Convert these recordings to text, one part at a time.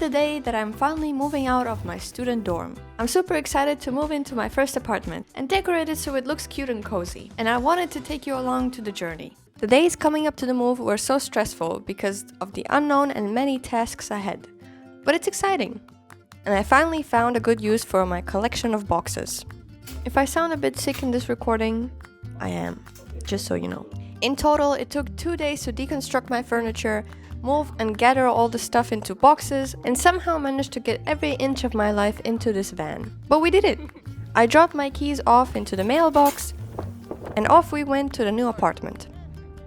the day that I'm finally moving out of my student dorm. I'm super excited to move into my first apartment and decorate it so it looks cute and cozy. And I wanted to take you along to the journey. The days coming up to the move were so stressful because of the unknown and many tasks ahead. But it's exciting. And I finally found a good use for my collection of boxes. If I sound a bit sick in this recording, I am, just so you know. In total, it took 2 days to deconstruct my furniture, move and gather all the stuff into boxes, and somehow managed to get every inch of my life into this van. But we did it! I dropped my keys off into the mailbox, and off we went to the new apartment.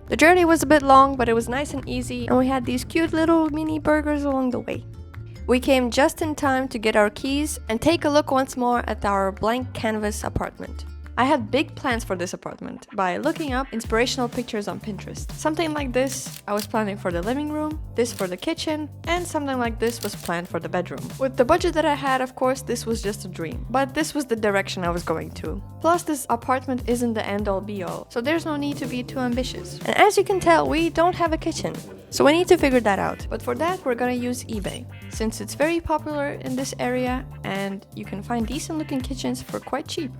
The journey was a bit long, but it was nice and easy, and we had these cute little mini burgers along the way. We came just in time to get our keys and take a look once more at our blank canvas apartment. I had big plans for this apartment by looking up inspirational pictures on Pinterest. Something like this I was planning for the living room, this for the kitchen, and something like this was planned for the bedroom. With the budget that I had, of course, this was just a dream. But this was the direction I was going to. Plus, this apartment isn't the end-all be-all, so there's no need to be too ambitious. And as you can tell, we don't have a kitchen. So we need to figure that out. But for that, we're gonna use eBay, since it's very popular in this area and you can find decent looking kitchens for quite cheap,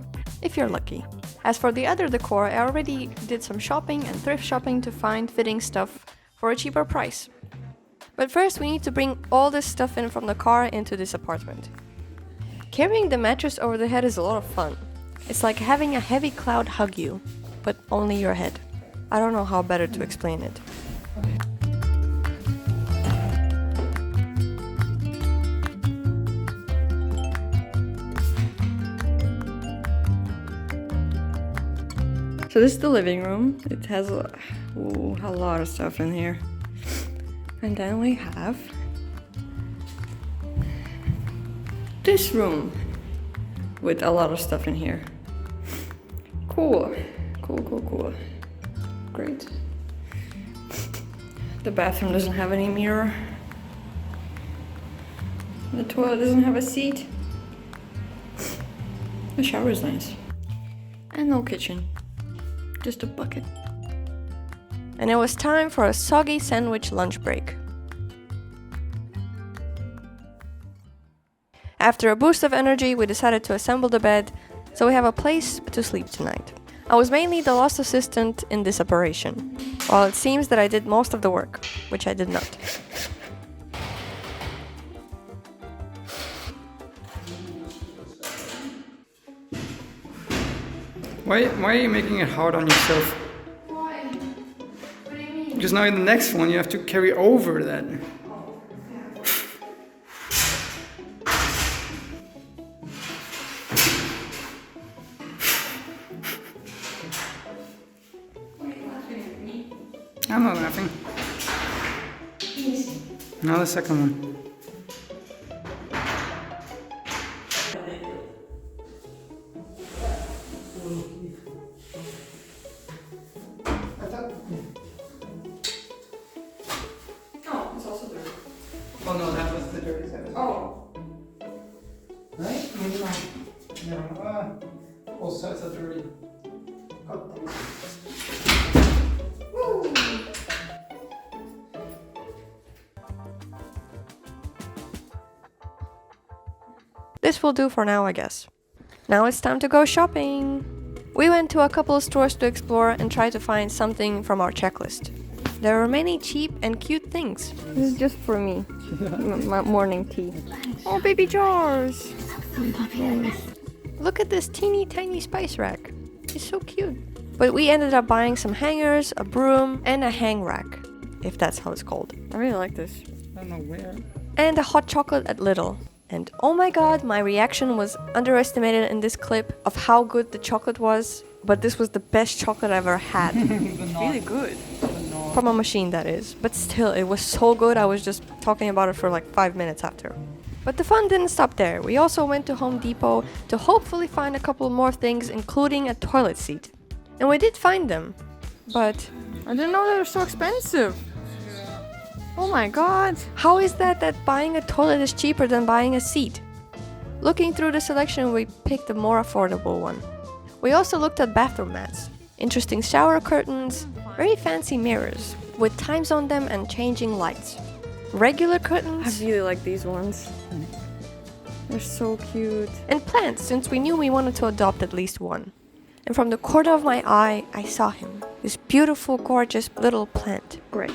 if you're lucky. As for the other decor, I already did some shopping and thrift shopping to find fitting stuff for a cheaper price. But first we need to bring all this stuff in from the car into this apartment. Carrying the mattress over the head is a lot of fun. It's like having a heavy cloud hug you, but only your head. I don't know how better to explain it. So this is the living room. It has a lot of stuff in here. And then we have this room with a lot of stuff in here. Cool. Great. The bathroom doesn't have any mirror. The toilet doesn't have a seat. The shower is nice. And no kitchen. Just a bucket. And it was time for a soggy sandwich lunch break. After a boost of energy, we decided to assemble the bed, so we have a place to sleep tonight. I was mainly the lost assistant in this operation, while it seems that I did most of the work, which I did not. Why are you making it hard on yourself? Why? What do you mean? Because now in the next one you have to carry over that. I'm not laughing. Now the second one. Oh, it's also dirty. Oh no, that was the dirty side. Oh. Right? Yeah. Both sides are dirty. This will do for now, I guess. Now it's time to go shopping! We went to a couple of stores to explore and try to find something from our checklist. There were many cheap and cute things. This is just for me. My morning tea. Oh, baby jars! Look at this teeny tiny spice rack. It's so cute. But we ended up buying some hangers, a broom, and a hang rack, if that's how it's called. I really like this. I don't know where. And a hot chocolate at Lidl. And oh my god, my reaction was underestimated in this clip of how good the chocolate was. But this was the best chocolate I've ever had. It's really good. From a machine, that is. But still, it was so good, I was just talking about it for like 5 minutes after. But the fun didn't stop there. We also went to Home Depot to hopefully find a couple more things, including a toilet seat. And we did find them. But I didn't know they were so expensive. Oh my god. How is that buying a toilet is cheaper than buying a seat? Looking through the selection, we picked a more affordable one. We also looked at bathroom mats, interesting shower curtains, very fancy mirrors, with times on them and changing lights. regular I curtains, really like these ones. They're so cute. and plants, since we knew we wanted to adopt at least one. And from the corner of my eye, I saw him. This beautiful, gorgeous little plant. Great.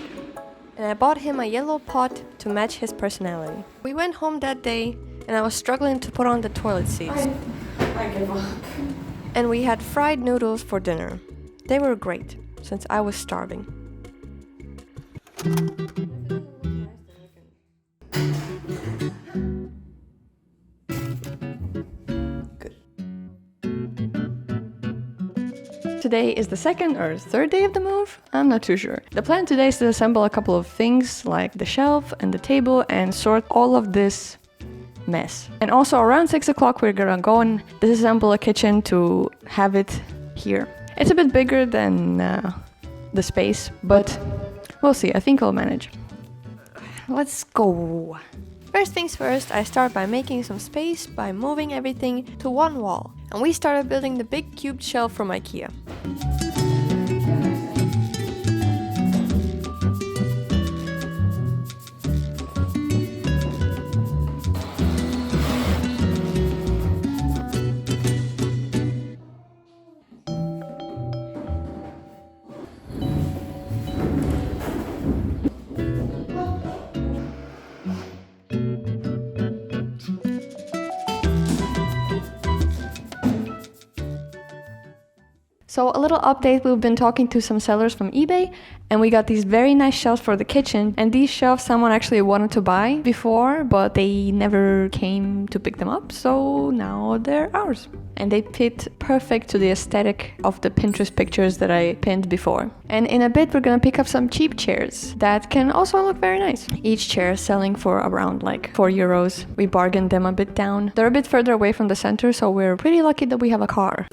And I bought him a yellow pot to match his personality. We went home that day, and I was struggling to put on the toilet seats. I give up. And we had fried noodles for dinner. They were great, since I was starving. Today is the second or third day of the move? I'm not too sure. The plan today is to assemble a couple of things like the shelf and the table and sort all of this mess. And also around 6 o'clock we're gonna go and disassemble a kitchen to have it here. It's a bit bigger than the space, but we'll see. I think we'll manage. Let's go. First things first, I start by making some space by moving everything to one wall. And we started building the big cubed shelf from IKEA. So a little update, we've been talking to some sellers from eBay and we got these very nice shelves for the kitchen, and these shelves someone actually wanted to buy before but they never came to pick them up, so now they're ours. And they fit perfect to the aesthetic of the Pinterest pictures that I pinned before. And in a bit we're gonna pick up some cheap chairs that can also look very nice. Each chair is selling for around like €4. We bargained them a bit down. They're a bit further away from the center, so we're pretty lucky that we have a car.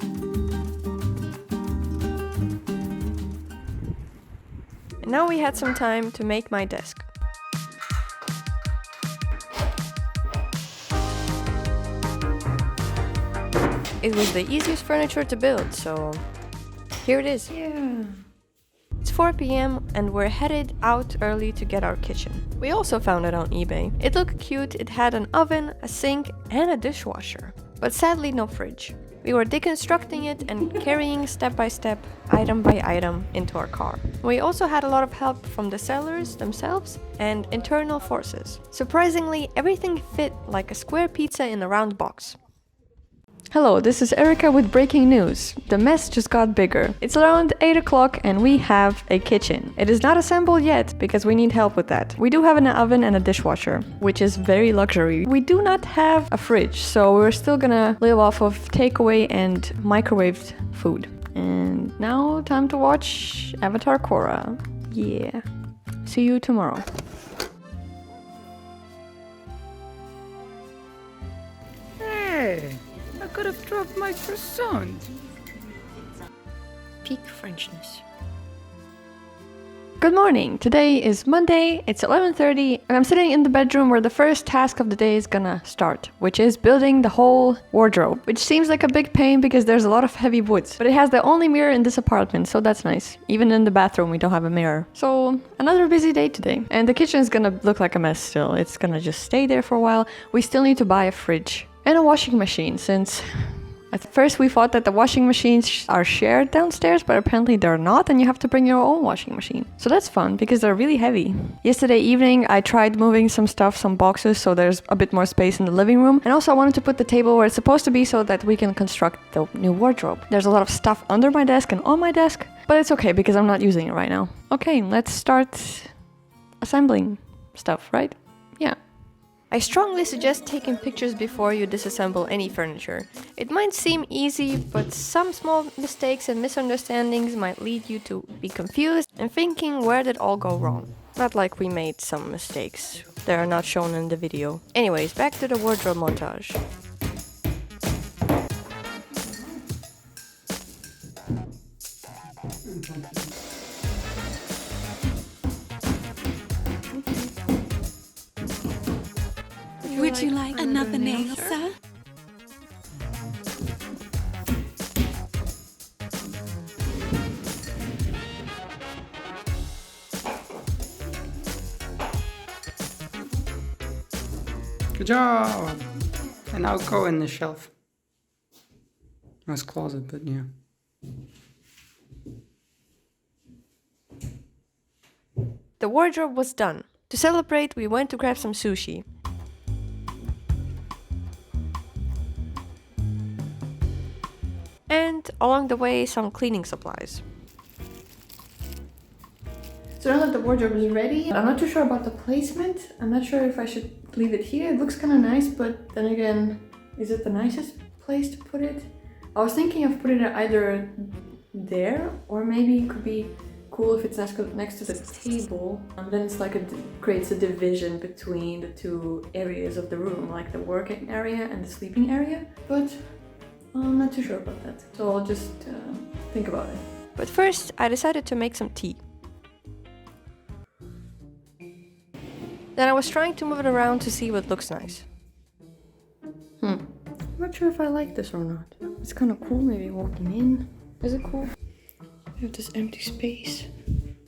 And now we had some time to make my desk. It was the easiest furniture to build, so here it is. Yeah. It's 4 p.m. and we're headed out early to get our kitchen. We also found it on eBay. It looked cute, it had an oven, a sink, and a dishwasher. But sadly no fridge. We were deconstructing it and carrying step by step, item by item, into our car. We also had a lot of help from the sellers themselves and internal forces. Surprisingly, everything fit like a square pizza in a round box. Hello, this is Erica with breaking news. The mess just got bigger. It's around 8 o'clock and we have a kitchen. It is not assembled yet because we need help with that. We do have an oven and a dishwasher, which is very luxury. We do not have a fridge, so we're still gonna live off of takeaway and microwaved food. And now time to watch Avatar Korra. Yeah. See you tomorrow. Hey, I could have dropped my croissant. Peak Frenchness. Good morning. Today is Monday, it's 11:30, and I'm sitting in the bedroom where the first task of the day is gonna start, which is building the whole wardrobe, which seems like a big pain because there's a lot of heavy woods. But it has the only mirror in this apartment, so that's nice. Even in the bathroom we don't have a mirror. So another busy day today. And the kitchen is gonna look like a mess still. It's gonna just stay there for a while. We still need to buy a fridge and a washing machine, since at first we thought that the washing machines are shared downstairs, but apparently they're not, and you have to bring your own washing machine. So that's fun because they're really heavy. Yesterday evening I tried moving some stuff, some boxes, so there's a bit more space in the living room. And also I wanted to put the table where it's supposed to be so that we can construct the new wardrobe. There's a lot of stuff under my desk and on my desk, but it's okay because I'm not using it right now. Okay, let's start assembling stuff, right? Yeah. I strongly suggest taking pictures before you disassemble any furniture. It might seem easy, but some small mistakes and misunderstandings might lead you to be confused and thinking where did all go wrong. Not like we made some mistakes. They are not shown in the video. Anyways, back to the wardrobe montage. Would you like another nail, sir? Good job! And now go in the shelf. Nice closet, but yeah. The wardrobe was done. To celebrate, we went to grab some sushi. And along the way, some cleaning supplies. So now that the wardrobe is ready, I'm not too sure about the placement. I'm not sure if I should leave it here. It looks kind of nice, but then again, is it the nicest place to put it? I was thinking of putting it either there, or maybe it could be cool if it's next to the table. And then it's like creates a division between the two areas of the room, like the working area and the sleeping area. But I'm not too sure about that, so I'll just think about it. But first, I decided to make some tea. Then I was trying to move it around to see what looks nice. I'm not sure if I like this or not. It's kind of cool, maybe walking in. Is it cool? I have this empty space.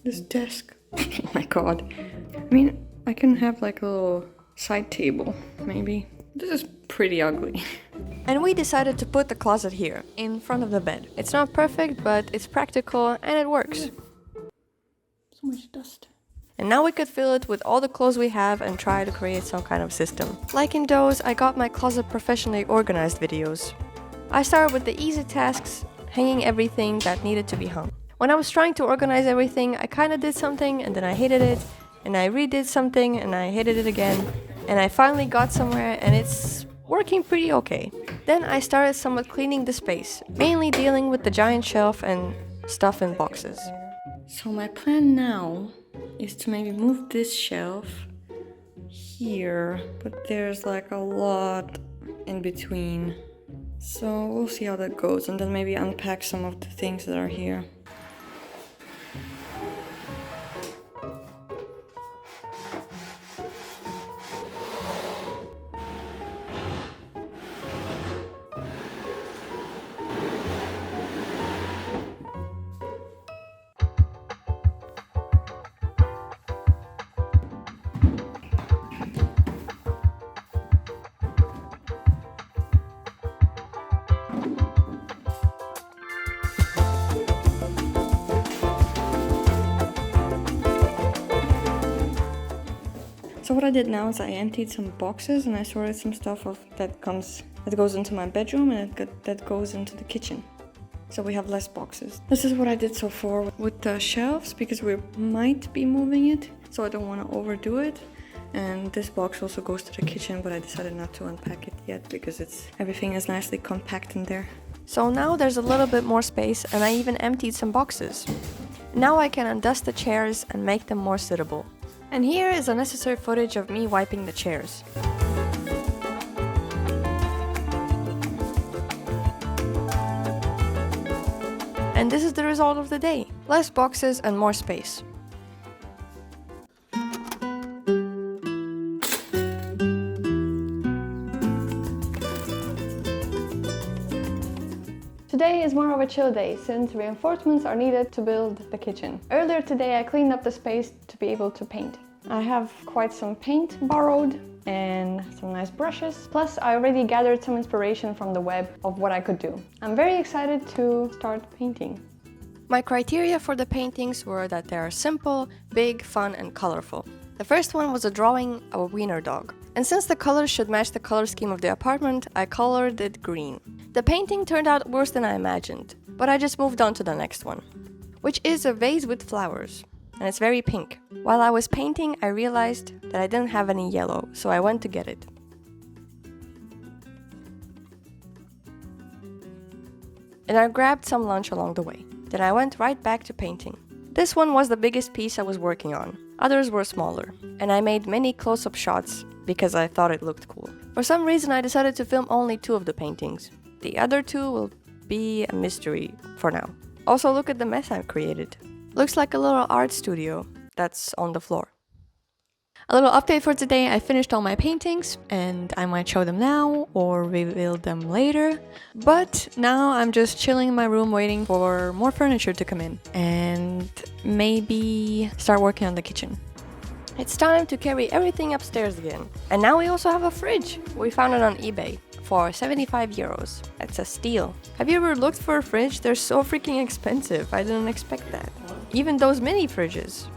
This desk. Oh my god. I mean, I can have like a little side table, maybe. This is pretty ugly. And we decided to put the closet here, in front of the bed. It's not perfect, but it's practical and it works. So much dust. And now we could fill it with all the clothes we have and try to create some kind of system. Like in those, I got my closet professionally organized videos. I started with the easy tasks, hanging everything that needed to be hung. When I was trying to organize everything, I kind of did something and then I hated it, and I redid something and I hated it again, and I finally got somewhere and it's working pretty okay. Then I started somewhat cleaning the space, mainly dealing with the giant shelf and stuff in boxes. So my plan now is to maybe move this shelf here, but there's like a lot in between. So we'll see how that goes, and then maybe unpack some of the things that are here. So what I did now is I emptied some boxes and I sorted some stuff that goes into my bedroom and that goes into the kitchen. So we have less boxes. This is what I did so far with the shelves, because we might be moving it, so I don't want to overdo it. And this box also goes to the kitchen, but I decided not to unpack it yet because everything is nicely compact in there. So now there's a little bit more space, and I even emptied some boxes. Now I can undust the chairs and make them more suitable. And here is unnecessary footage of me wiping the chairs. And this is the result of the day. Less boxes and more space. Today is more of a chill day since reinforcements are needed to build the kitchen. Earlier today I cleaned up the space to be able to paint. I have quite some paint borrowed and some nice brushes. Plus I already gathered some inspiration from the web of what I could do. I'm very excited to start painting. My criteria for the paintings were that they are simple, big, fun and colorful. The first one was a drawing of a wiener dog. And since the colors should match the color scheme of the apartment, I colored it green. The painting turned out worse than I imagined, but I just moved on to the next one, which is a vase with flowers, and it's very pink. While I was painting, I realized that I didn't have any yellow, so I went to get it. And I grabbed some lunch along the way. Then I went right back to painting. This one was the biggest piece I was working on. Others were smaller, and I made many close-up shots because I thought it looked cool. For some reason, I decided to film only 2 of the paintings. The other 2 will be a mystery for now. Also, look at the mess I've created. Looks like a little art studio that's on the floor. A little update for today. I finished all my paintings and I might show them now or reveal them later. But now I'm just chilling in my room waiting for more furniture to come in and maybe start working on the kitchen. It's time to carry everything upstairs again. And now we also have a fridge. We found it on eBay for 75 euros. It's a steal. Have you ever looked for a fridge? They're so freaking expensive. I didn't expect that. Even those mini fridges.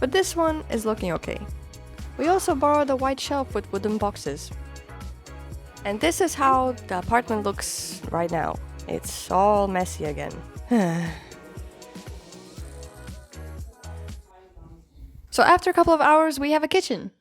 But this one is looking okay. We also borrowed a white shelf with wooden boxes. And this is how the apartment looks right now. It's all messy again. So after a couple of hours, we have a kitchen.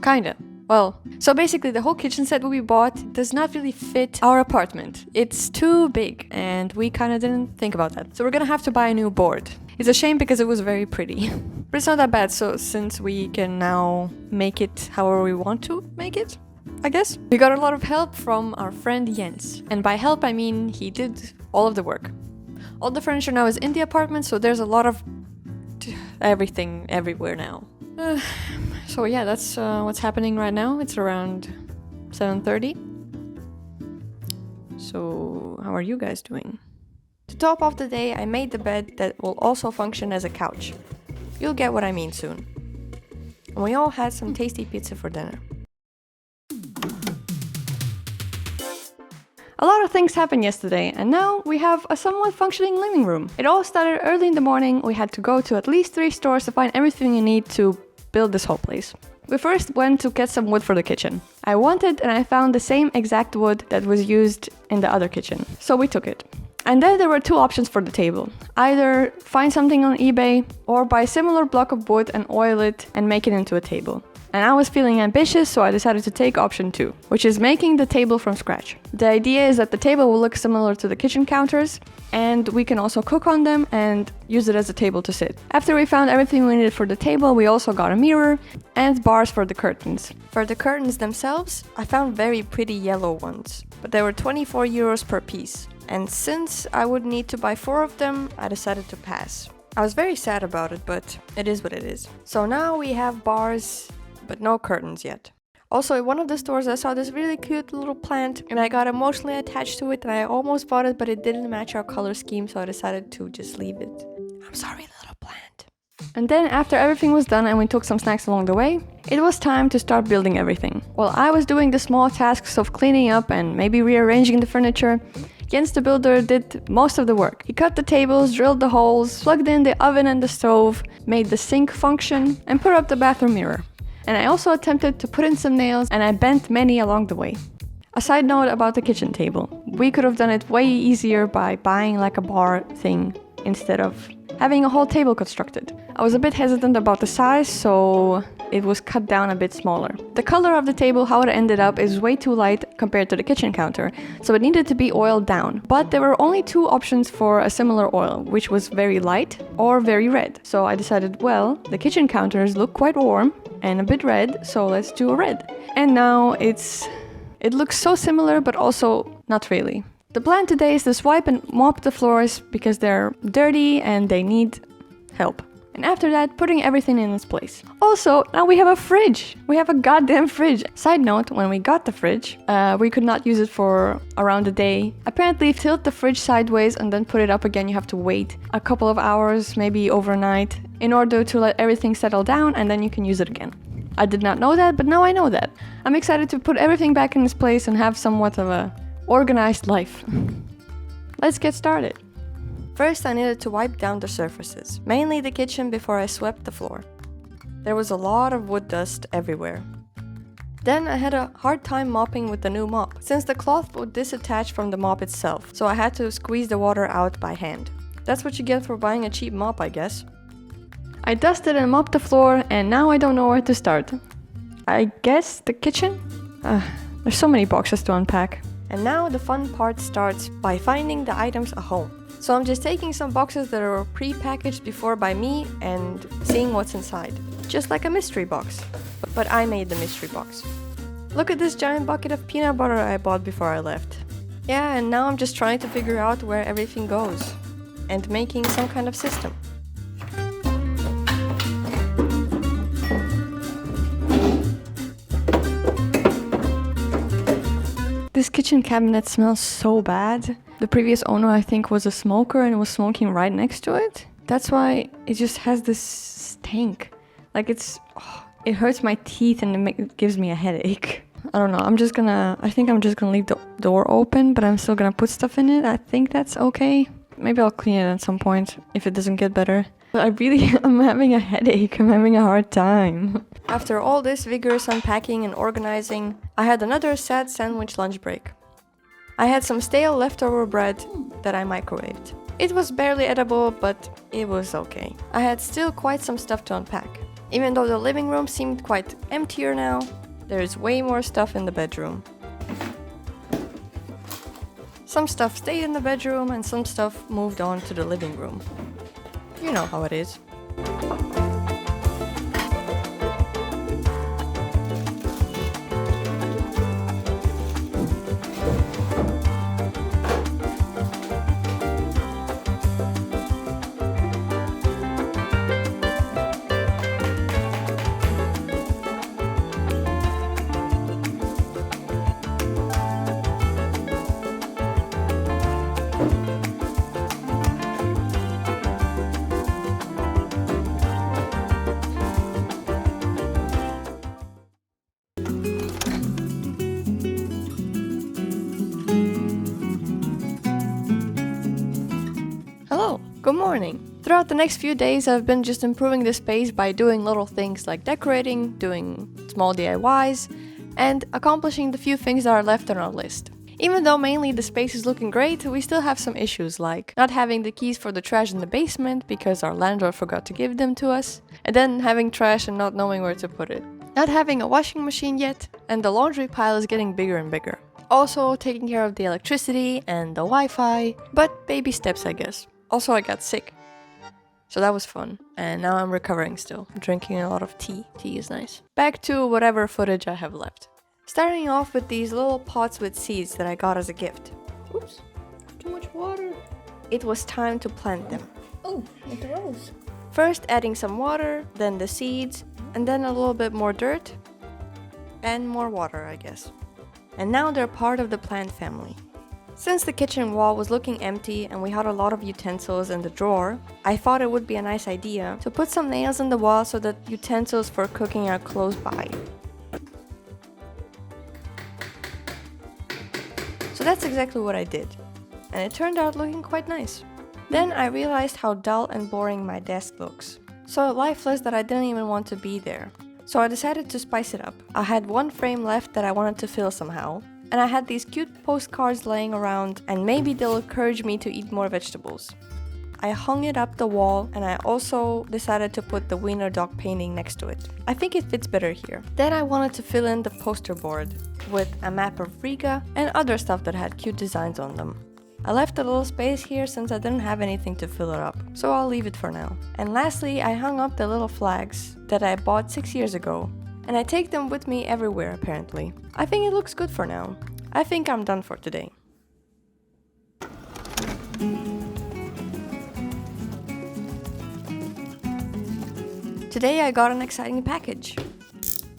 Kinda. Well, so basically the whole kitchen set we bought does not really fit our apartment. It's too big, and we kinda didn't think about that. So we're gonna have to buy a new board. It's a shame because it was very pretty. But it's not that bad, so since we can now make it however we want to make it, I guess. We got a lot of help from our friend Jens. And by help, I mean he did all of the work. All the furniture now is in the apartment, so there's a lot of everything everywhere now. So yeah, that's what's happening right now. It's around 7:30. So how are you guys doing? To top off the day, I made the bed that will also function as a couch. You'll get what I mean soon. And we all had some tasty pizza for dinner. A lot of things happened yesterday, and now we have a somewhat functioning living room. It all started early in the morning. We had to go to at least 3 stores to find everything you need to build this whole place. We first went to get some wood for the kitchen. I wanted and I found the same exact wood that was used in the other kitchen, so we took it. And then there were 2 options for the table. Either find something on eBay or buy a similar block of wood and oil it and make it into a table. And I was feeling ambitious, so I decided to take option 2, which is making the table from scratch. The idea is that the table will look similar to the kitchen counters, and we can also cook on them and use it as a table to sit. After we found everything we needed for the table, we also got a mirror and bars for the curtains. For the curtains themselves, I found very pretty yellow ones, but they were 24 euros per piece. And since I would need to buy 4 of them, I decided to pass. I was very sad about it, but it is what it is. So now we have bars, but no curtains yet. Also, in one of the stores I saw this really cute little plant and I got emotionally attached to it and I almost bought it, but it didn't match our color scheme, so I decided to just leave it. I'm sorry, little plant. And then after everything was done and we took some snacks along the way, it was time to start building everything. While I was doing the small tasks of cleaning up and maybe rearranging the furniture, Jens the builder did most of the work. He cut the tables, drilled the holes, plugged in the oven and the stove, made the sink function, and put up the bathroom mirror. And I also attempted to put in some nails, and I bent many along the way. A side note about the kitchen table. We could have done it way easier by buying like a bar thing instead of having a whole table constructed. I was a bit hesitant about the size, so it was cut down a bit smaller. The color of the table, how it ended up, is way too light compared to the kitchen counter, so it needed to be oiled down. But there were only 2 options for a similar oil, which was very light or very red. So I decided, well, the kitchen counters look quite warm and a bit red, so let's do a red. And now it looks so similar, but also not really. The plan today is to swipe and mop the floors because they're dirty and they need help. And after that, putting everything in its place. Also, now we have a fridge. We have a goddamn fridge. Side note, when we got the fridge, we could not use it for around a day. Apparently, tilt the fridge sideways and then put it up again. You have to wait a couple of hours, maybe overnight, in order to let everything settle down and then you can use it again. I did not know that, but now I know that. I'm excited to put everything back in its place and have somewhat of a organized life. Let's get started. First, I needed to wipe down the surfaces, mainly the kitchen, before I swept the floor. There was a lot of wood dust everywhere. Then I had a hard time mopping with the new mop, since the cloth would disattach from the mop itself, so I had to squeeze the water out by hand. That's what you get for buying a cheap mop, I guess. I dusted and mopped the floor, and now I don't know where to start. I guess the kitchen? There's so many boxes to unpack. And now the fun part starts by finding the items a home. So I'm just taking some boxes that are pre-packaged before by me and seeing what's inside. Just like a mystery box. But I made the mystery box. Look at this giant bucket of peanut butter I bought before I left. Yeah, and now I'm just trying to figure out where everything goes. And making some kind of system. This kitchen cabinet smells so bad. The previous owner, I think, was a smoker and was smoking right next to it. That's why it just has this stink. Like it's It hurts my teeth and it gives me a headache. I don't know, I think I'm just gonna leave the door open, but I'm still gonna put stuff in it. I think that's okay. Maybe I'll clean it at some point if it doesn't get better. But I'm having a headache. I'm having a hard time. After all this vigorous unpacking and organizing, I had another sad sandwich lunch break. I had some stale leftover bread that I microwaved. It was barely edible, but it was okay. I had still quite some stuff to unpack. Even though the living room seemed quite emptier now, there's way more stuff in the bedroom. Some stuff stayed in the bedroom and some stuff moved on to the living room. You know how it is. Hello, good morning. Throughout the next few days, I've been just improving the space by doing little things like decorating, doing small DIYs, and accomplishing the few things that are left on our list. Even though mainly the space is looking great, we still have some issues like not having the keys for the trash in the basement because our landlord forgot to give them to us, and then having trash and not knowing where to put it. Not having a washing machine yet, and the laundry pile is getting bigger and bigger. Also taking care of the electricity and the Wi-Fi, but baby steps I guess. Also, I got sick. So that was fun. And now I'm recovering still. I'm drinking a lot of tea. Tea is nice. Back to whatever footage I have left. Starting off with these little pots with seeds that I got as a gift. Oops, too much water. It was time to plant them. Oh, it rose. First adding some water, then the seeds, and then a little bit more dirt. And more water, I guess. And now they're part of the plant family. Since the kitchen wall was looking empty and we had a lot of utensils in the drawer, I thought it would be a nice idea to put some nails in the wall so that utensils for cooking are close by. So that's exactly what I did, and it turned out looking quite nice. Then I realized how dull and boring my desk looks, so lifeless that I didn't even want to be there. So I decided to spice it up. I had one frame left that I wanted to fill somehow, and I had these cute postcards laying around, and maybe they'll encourage me to eat more vegetables. I hung it up the wall, and I also decided to put the wiener dog painting next to it. I think it fits better here. Then I wanted to fill in the poster board with a map of Riga and other stuff that had cute designs on them. I left a little space here since I didn't have anything to fill it up, so I'll leave it for now. And lastly, I hung up the little flags that I bought 6 years ago. And I take them with me everywhere apparently. I think it looks good for now. I think I'm done for today. Today I got an exciting package.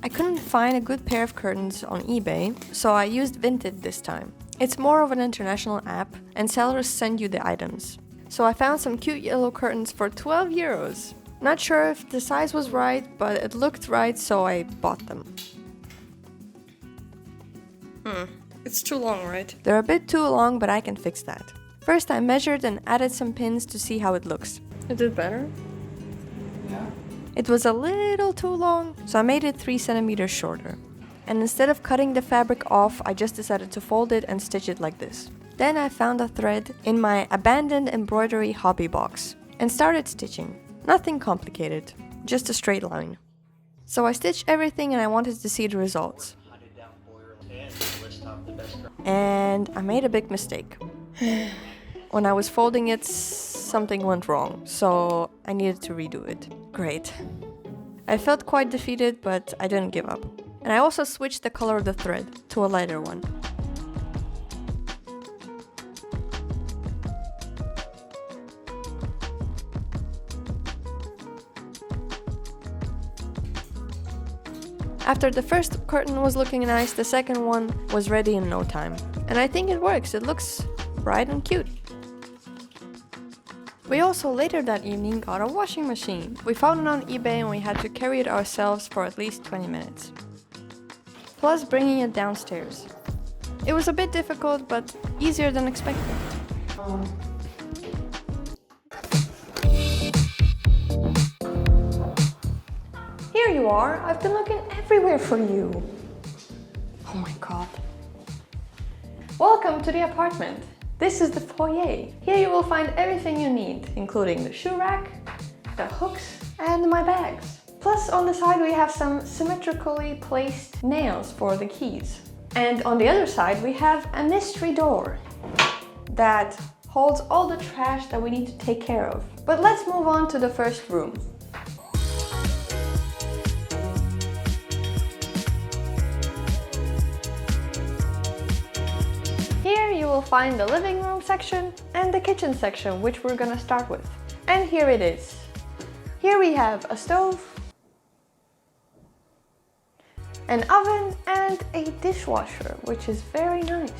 I couldn't find a good pair of curtains on eBay, so I used Vinted this time. It's more of an international app and sellers send you the items. So I found some cute yellow curtains for 12 euros. Not sure if the size was right, but it looked right, so I bought them. It's too long, right? They're a bit too long, but I can fix that. First I measured and added some pins to see how it looks. Is it better? Yeah. It was a little too long, so I made it 3 centimeters shorter. And instead of cutting the fabric off, I just decided to fold it and stitch it like this. Then I found a thread in my abandoned embroidery hobby box and started stitching. Nothing complicated, just a straight line. So I stitched everything and I wanted to see the results. And I made a big mistake. When I was folding it, something went wrong, so I needed to redo it. Great. I felt quite defeated, but I didn't give up. And I also switched the color of the thread to a lighter one. After the first curtain was looking nice, the second one was ready in no time. And I think it works. It looks bright and cute. We also later that evening got a washing machine. We found it on eBay and we had to carry it ourselves for at least 20 minutes. Plus bringing it downstairs. It was a bit difficult, but easier than expected. Here you are. I've been looking everywhere for you. Oh my god. Welcome to the apartment. This is the foyer. Here you will find everything you need, including the shoe rack, the hooks, and my bags. Plus on the side we have some symmetrically placed nails for the keys. And on the other side we have a mystery door that holds all the trash that we need to take care of. But let's move on to the first room. Here you will find the living room section and the kitchen section, which we're gonna start with. And here it is. Here we have a stove, an oven, and a dishwasher, which is very nice.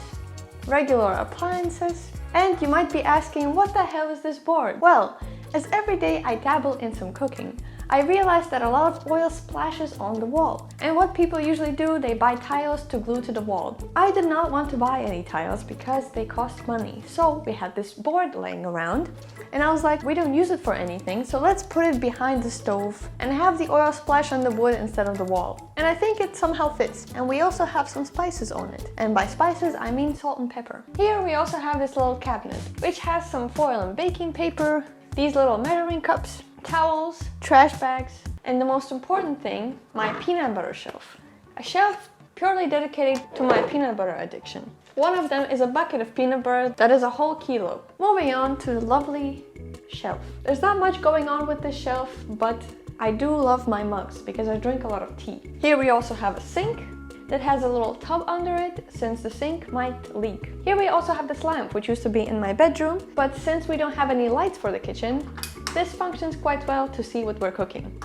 Regular appliances. And you might be asking, what the hell is this board? Well, as every day I dabble in some cooking, I realized that a lot of oil splashes on the wall. And what people usually do, they buy tiles to glue to the wall. I did not want to buy any tiles because they cost money. So we had this board laying around and I was like, we don't use it for anything, so let's put it behind the stove and have the oil splash on the wood instead of the wall. And I think it somehow fits. And we also have some spices on it. And by spices, I mean salt and pepper. Here we also have this little cabinet, which has some foil and baking paper, these little measuring cups, towels, trash bags, and the most important thing, my peanut butter shelf. A shelf purely dedicated to my peanut butter addiction. One of them is a bucket of peanut butter that is a whole kilo. Moving on to the lovely shelf. There's not much going on with this shelf, but I do love my mugs because I drink a lot of tea. Here we also have a sink that has a little tub under it since the sink might leak. Here we also have this lamp, which used to be in my bedroom, but since we don't have any lights for the kitchen, this functions quite well to see what we're cooking.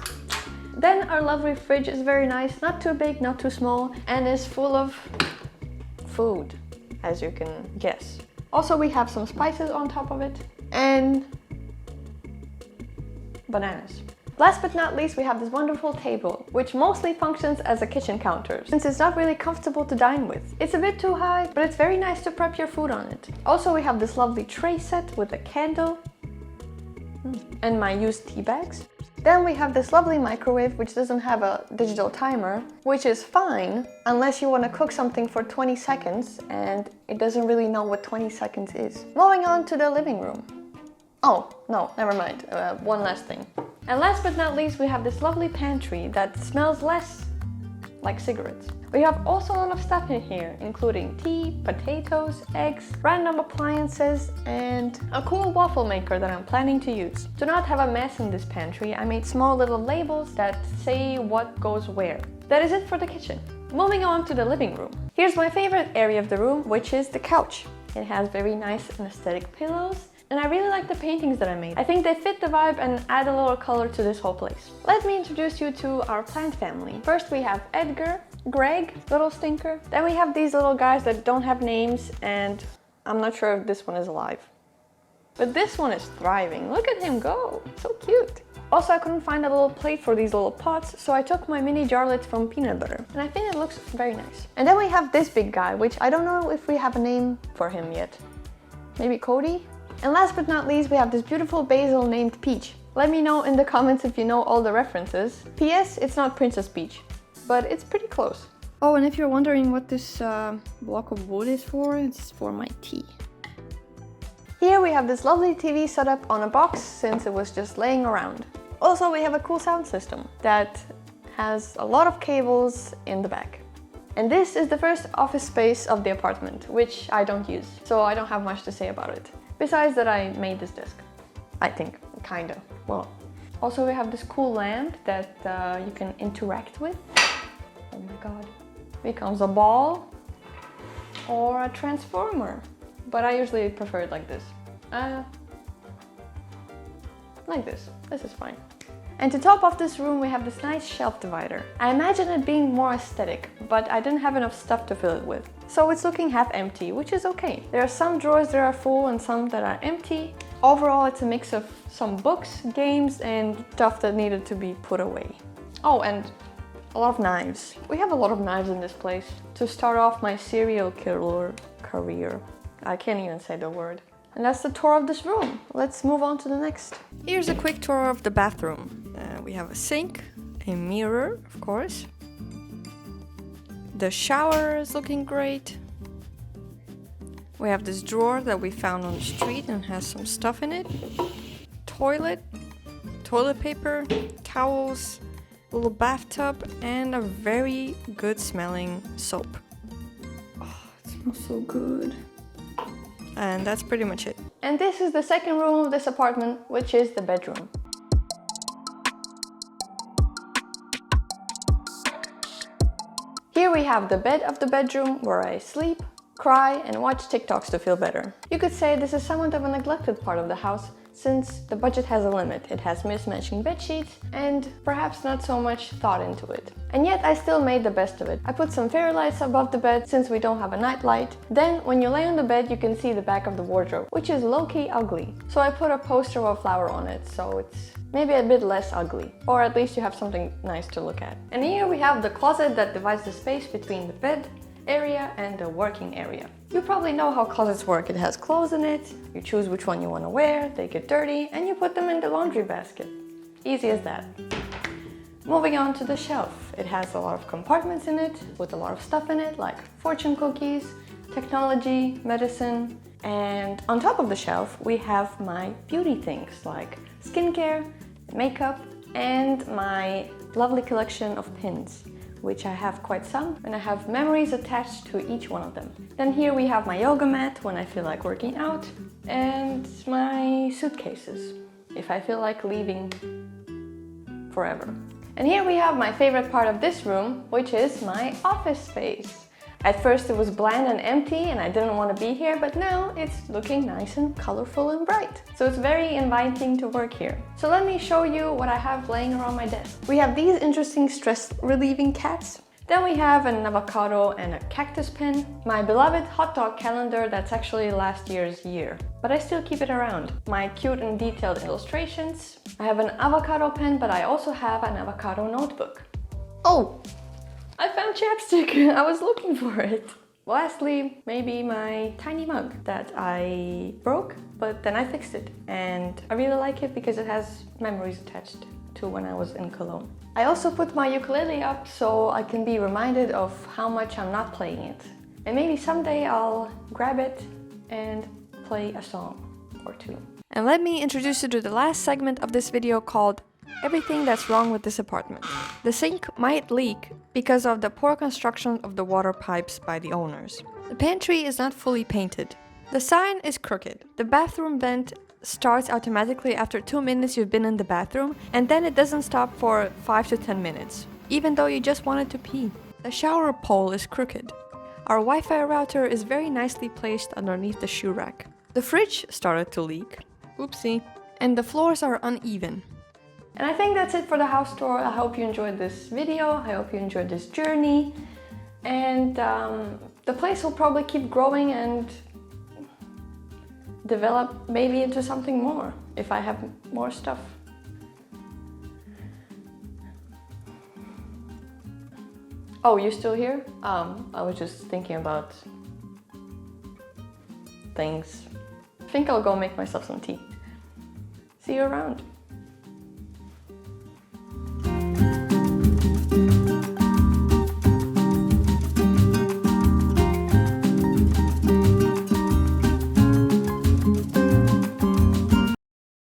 Then our lovely fridge is very nice, not too big, not too small, and is full of food, as you can guess. Also we have some spices on top of it, and bananas. Last but not least, we have this wonderful table, which mostly functions as a kitchen counter, since it's not really comfortable to dine with. It's a bit too high, but it's very nice to prep your food on it. Also, we have this lovely tray set with a candle and my used tea bags. Then we have this lovely microwave, which doesn't have a digital timer, which is fine unless you want to cook something for 20 seconds and it doesn't really know what 20 seconds is. Moving on to the living room. Oh, no, never mind. One last thing. And last but not least, we have this lovely pantry that smells less like cigarettes. We have also a lot of stuff in here, including tea, potatoes, eggs, random appliances, and a cool waffle maker that I'm planning to use. To not have a mess in this pantry, I made small little labels that say what goes where. That is it for the kitchen. Moving on to the living room. Here's my favorite area of the room, which is the couch. It has very nice and aesthetic pillows, and I really like the paintings that I made. I think they fit the vibe and add a little color to this whole place. Let me introduce you to our plant family. First we have Edgar, Greg, little stinker. Then we have these little guys that don't have names, and I'm not sure if this one is alive. But this one is thriving. Look at him go, so cute. Also, I couldn't find a little plate for these little pots, so I took my mini jarlets from peanut butter. And I think it looks very nice. And then we have this big guy, which I don't know if we have a name for him yet. Maybe Cody? And last but not least, we have this beautiful basil named Peach. Let me know in the comments if you know all the references. P.S. It's not Princess Peach, but it's pretty close. Oh, and if you're wondering what this block of wood is for, it's for my tea. Here we have this lovely TV set up on a box since it was just laying around. Also, we have a cool sound system that has a lot of cables in the back. And this is the first office space of the apartment, which I don't use, so I don't have much to say about it. Besides that I made this desk. I think, kinda. Well. Also we have this cool lamp that you can interact with. Oh my god. Becomes a ball or a transformer. But I usually prefer it like this. Like this. This is fine. And to top off this room we have this nice shelf divider. I imagine it being more aesthetic, but I didn't have enough stuff to fill it with. So it's looking half empty, which is okay. There are some drawers that are full and some that are empty, Overall, it's a mix of some books, games, and stuff that needed to be put away. Oh, and a lot of knives. We have a lot of knives in this place. To start off my serial killer career. I can't even say the word. And that's the tour of this room. Let's move on to the next. Here's a quick tour of the bathroom. We have a sink, a mirror, of course. The shower is looking great. We have this drawer that we found on the street and has some stuff in it. Toilet paper, towels, a little bathtub, and a very good smelling soap. Oh, it smells so good. And that's pretty much it. And this is the second room of this apartment, which is the bedroom. Here we have the bed of the bedroom where I sleep, cry, and watch TikToks to feel better. You could say this is somewhat of a neglected part of the house since the budget has a limit. It has mismatching bed sheets and perhaps not so much thought into it. And yet I still made the best of it. I put some fairy lights above the bed since we don't have a night light. Then when you lay on the bed you can see the back of the wardrobe, which is low-key ugly. So I put a poster of a flower on it so it's maybe a bit less ugly. Or at least you have something nice to look at. And here we have the closet that divides the space between the bed area and the working area. You probably know how closets work. It has clothes in it, you choose which one you want to wear, they get dirty, and you put them in the laundry basket. Easy as that. Moving on to the shelf. It has a lot of compartments in it, with a lot of stuff in it, like fortune cookies, technology, medicine, and on top of the shelf we have my beauty things like skincare, makeup, and my lovely collection of pins, which I have quite some, and I have memories attached to each one of them. Then here we have my yoga mat when I feel like working out, and my suitcases, if I feel like leaving forever. And here we have my favorite part of this room, which is my office space. At first it was bland and empty and I didn't want to be here, but now it's looking nice and colorful and bright. So it's very inviting to work here. So let me show you what I have laying around my desk. We have these interesting stress relieving cats. Then we have an avocado and a cactus pen. My beloved hot dog calendar that's actually last year's year, but I still keep it around. My cute and detailed illustrations. I have an avocado pen, but I also have an avocado notebook. Oh! I found chapstick! I was looking for it. Lastly, maybe my tiny mug that I broke, but then I fixed it. And I really like it because it has memories attached to when I was in Cologne. I also put my ukulele up so I can be reminded of how much I'm not playing it. And maybe someday I'll grab it and play a song or two. And let me introduce you to the last segment of this video called Everything That's Wrong with This Apartment. The sink might leak because of the poor construction of the water pipes by the owners. The pantry is not fully painted. The sign is crooked. The bathroom vent starts automatically after 2 minutes you've been in the bathroom, and then it doesn't stop for 5 to 10 minutes, even though you just wanted to pee. The shower pole is crooked. Our Wi-Fi router is very nicely placed underneath the shoe rack. The fridge started to leak. Oopsie. And the floors are uneven. And I think that's it for the house tour. I hope you enjoyed this video. I hope you enjoyed this journey. And the place will probably keep growing and develop maybe into something more if I have more stuff. Oh, you still here? I was just thinking about things. I think I'll go make myself some tea. See you around.